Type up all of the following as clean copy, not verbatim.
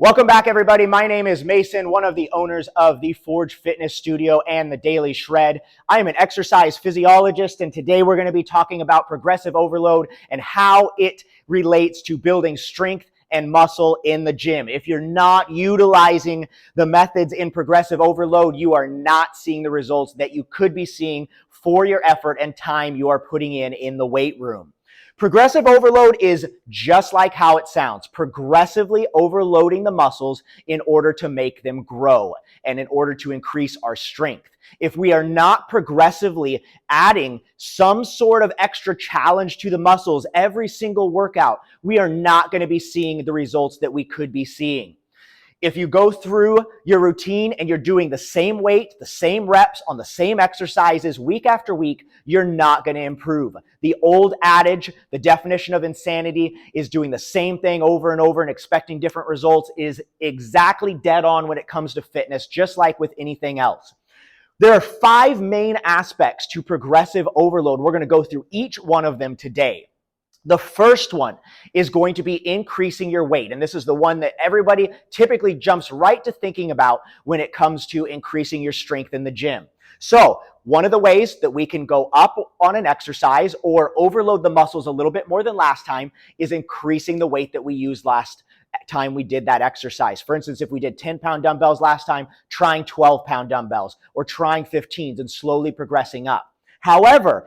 Welcome back, everybody. My name is Mason, one of the owners of the Forge Fitness Studio and the Daily Shred. I am an exercise physiologist, and today we're going to be talking about progressive overload and how it relates to building strength and muscle in the gym. If you're not utilizing the methods in progressive overload, you are not seeing the results that you could be seeing for your effort and time you are putting in the weight room. Progressive overload is just like how it sounds, progressively overloading the muscles in order to make them grow and in order to increase our strength. If we are not progressively adding some sort of extra challenge to the muscles every single workout, we are not going to be seeing the results that we could be seeing. If you go through your routine and you're doing the same weight, the same reps on the same exercises week after week, you're not going to improve. The old adage, the definition of insanity, is doing the same thing over and over and expecting different results is exactly dead on when it comes to fitness, just like with anything else. There are 5 main aspects to progressive overload. We're going to go through each one of them today. The first one is going to be increasing your weight. And this is the one that everybody typically jumps right to thinking about when it comes to increasing your strength in the gym. So one of the ways that we can go up on an exercise or overload the muscles a little bit more than last time is increasing the weight that we used last time we did that exercise. For instance, if we did 10-pound dumbbells last time, trying 12-pound dumbbells or trying 15s and slowly progressing up. However,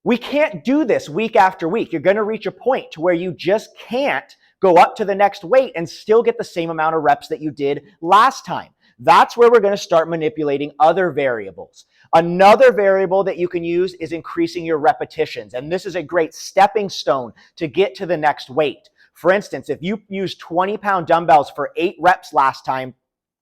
we can't do this week after week. You're going to reach a point to where you just can't go up to the next weight and still get the same amount of reps that you did last time. That's where we're going to start manipulating other variables. Another variable that you can use is increasing your repetitions. And this is a great stepping stone to get to the next weight. For instance, if you used 20-pound dumbbells for 8 reps last time,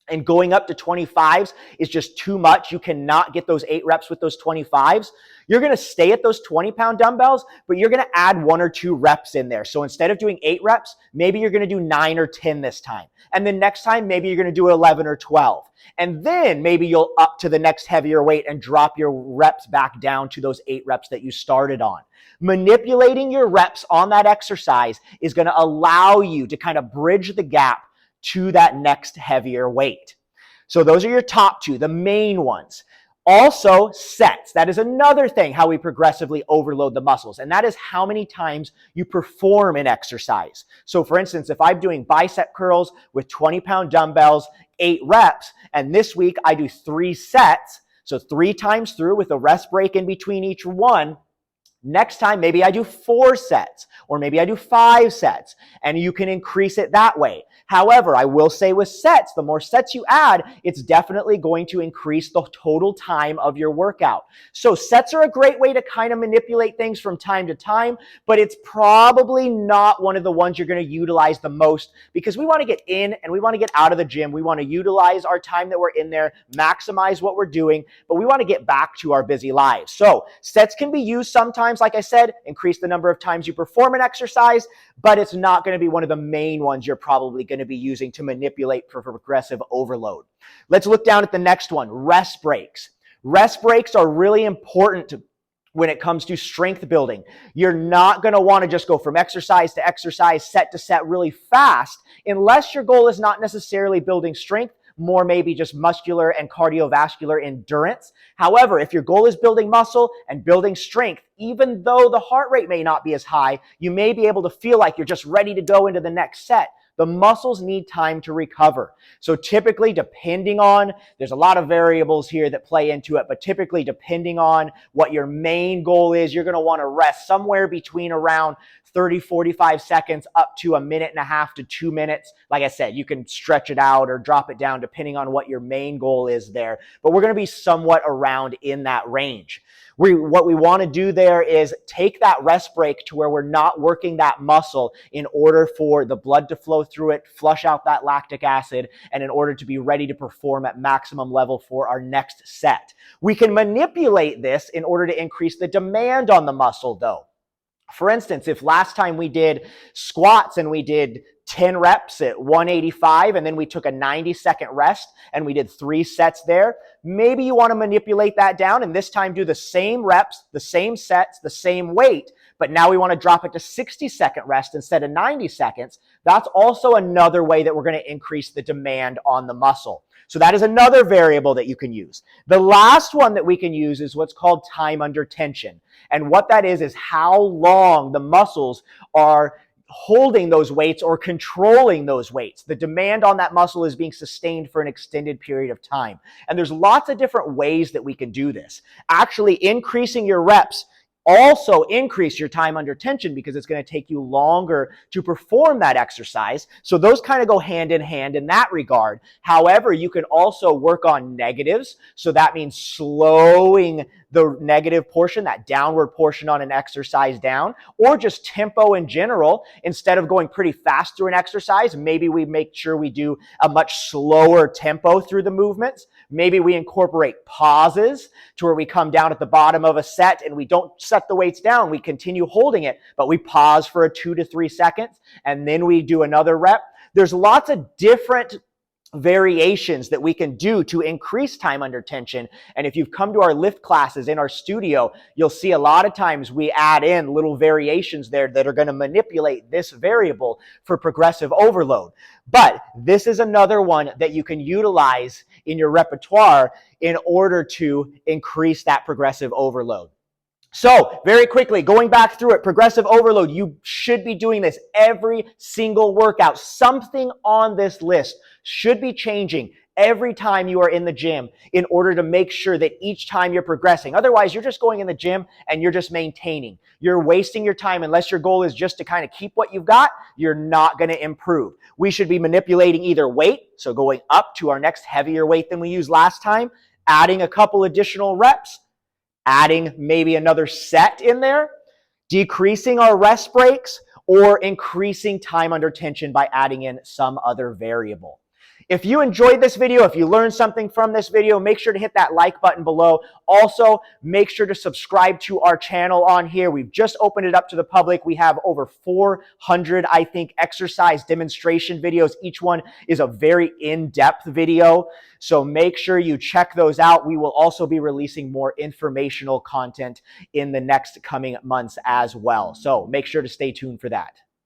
and going up to 25s is just too much, you cannot get those 8 reps with those 25s, you're going to stay at those 20-pound dumbbells, but you're going to add 1 or 2 reps in there. So instead of doing 8 reps, maybe you're going to do 9 or 10 this time. And then next time, maybe you're going to do 11 or 12. And then maybe you'll up to the next heavier weight and drop your reps back down to those 8 reps that you started on. Manipulating your reps on that exercise is going to allow you to kind of bridge the gap to that next heavier weight. So those are your top 2, the main ones. Also, sets. That is another thing, how we progressively overload the muscles. And that is how many times you perform an exercise. So for instance, if I'm doing bicep curls with 20-pound dumbbells, 8 reps, and this week I do 3 sets, so 3 times through with a rest break in between each one, next time, maybe I do 4 sets, or maybe I do 5 sets, and you can increase it that way. However, I will say with sets, the more sets you add, it's definitely going to increase the total time of your workout. So sets are a great way to kind of manipulate things from time to time, but it's probably not one of the ones you're going to utilize the most because we want to get in and we want to get out of the gym. We want to utilize our time that we're in there, maximize what we're doing, but we want to get back to our busy lives. So sets can be used sometimes, like I said, increase the number of times you perform an exercise, but it's not going to be one of the main ones you're probably going to be using to manipulate for progressive overload. Let's look down at the next one, rest breaks. Rest breaks are really important when it comes to strength building. You're not going to want to just go from exercise to exercise, set to set really fast, unless your goal is not necessarily building strength, more maybe just muscular and cardiovascular endurance. However, if your goal is building muscle and building strength, even though the heart rate may not be as high, you may be able to feel like you're just ready to go into the next set. The muscles need time to recover. So typically, depending on, there's a lot of variables here that play into it, but typically depending on what your main goal is, you're going to want to rest somewhere between around 30, 45 seconds up to 1.5 minutes to 2 minutes. Like I said, you can stretch it out or drop it down depending on what your main goal is there. But we're going to be somewhat around in that range. What we want to do there is take that rest break to where we're not working that muscle in order for the blood to flow through it, flush out that lactic acid, and in order to be ready to perform at maximum level for our next set. We can manipulate this in order to increase the demand on the muscle though. For instance, if last time we did squats and we did 10 reps at 185, and then we took a 90-second rest and we did 3 sets there. Maybe you want to manipulate that down and this time do the same reps, the same sets, the same weight, but now we want to drop it to 60-second rest instead of 90 seconds. That's also another way that we're going to increase the demand on the muscle. So that is another variable that you can use. The last one that we can use is what's called time under tension. And what that is how long the muscles are holding those weights or controlling those weights. The demand on that muscle is being sustained for an extended period of time. And there's lots of different ways that we can do this. Actually, increasing your reps also increase your time under tension because it's going to take you longer to perform that exercise. So those kind of go hand in hand in that regard. However, you can also work on negatives. So that means slowing the negative portion, that downward portion on an exercise down, or just tempo in general. Instead of going pretty fast through an exercise, maybe we make sure we do a much slower tempo through the movements. Maybe we incorporate pauses to where we come down at the bottom of a set and we don't set the weights down. We continue holding it, but we pause for 2 to 3 seconds and then we do another rep. There's lots of different variations that we can do to increase time under tension. And if you've come to our lift classes in our studio, you'll see a lot of times we add in little variations there that are going to manipulate this variable for progressive overload. But this is another one that you can utilize in your repertoire in order to increase that progressive overload. So very quickly, going back through it, progressive overload, you should be doing this every single workout. Something on this list should be changing every time you are in the gym in order to make sure that each time you're progressing. Otherwise, you're just going in the gym and you're just maintaining. You're wasting your time unless your goal is just to kind of keep what you've got. You're not going to improve. We should be manipulating either weight, so going up to our next heavier weight than we used last time, adding a couple additional reps, adding maybe another set in there, decreasing our rest breaks, or increasing time under tension by adding in some other variable. If you enjoyed this video, if you learned something from this video, make sure to hit that like button below. Also, make sure to subscribe to our channel on here. We've just opened it up to the public. We have over 400, I think, exercise demonstration videos. Each one is a very in-depth video. So make sure you check those out. We will also be releasing more informational content in the next coming months as well. So make sure to stay tuned for that.